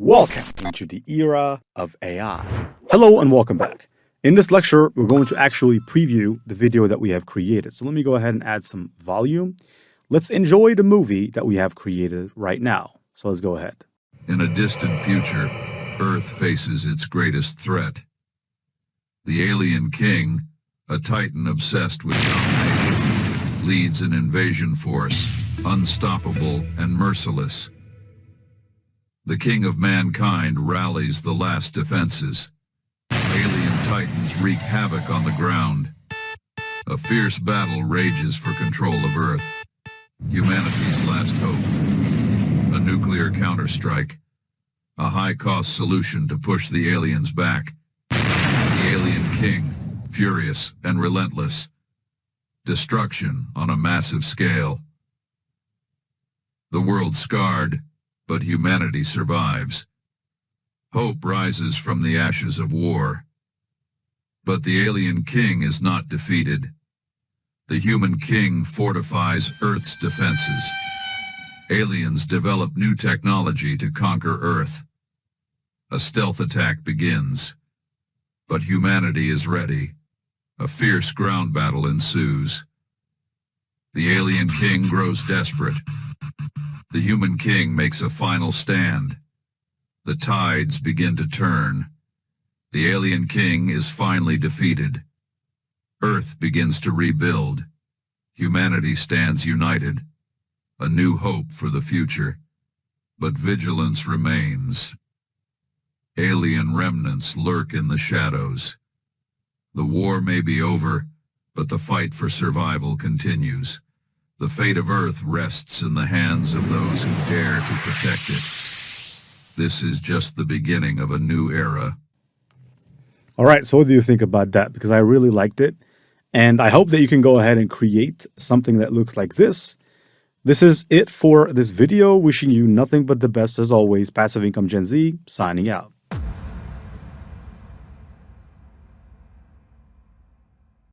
Welcome into the era of AI. Hello and welcome back. In this lecture, we're going to actually preview the video that we have created. So let me go ahead and add some volume. Let's enjoy the movie that we have created right now. So let's go ahead. In a distant future, Earth faces its greatest threat. The alien king, a titan obsessed with domination, leads an invasion force, unstoppable and merciless. The king of mankind rallies the last defenses. Alien titans wreak havoc on the ground. A fierce battle rages for control of Earth. Humanity's last hope. A nuclear counterstrike. A high-cost solution to push the aliens back. The alien king, furious and relentless. Destruction on a massive scale. The world scarred, but humanity survives. Hope rises from the ashes of war. But the alien king is not defeated. The human king fortifies Earth's defenses. Aliens develop new technology to conquer Earth. A stealth attack begins. But humanity is ready. A fierce ground battle ensues. The alien king grows desperate. The human king makes a final stand. The tides begin to turn. The alien king is finally defeated. Earth begins to rebuild. Humanity stands united. A new hope for the future. But vigilance remains. Alien remnants lurk in the shadows. The war may be over, but the fight for survival continues. The fate of Earth rests in the hands of those who dare to protect it. This is just the beginning of a new era. All right, so what do you think about that? Because I really liked it. And I hope that you can go ahead and create something that looks like this. This is it for this video. Wishing you nothing but the best as always. Passive Income Gen Z, signing out.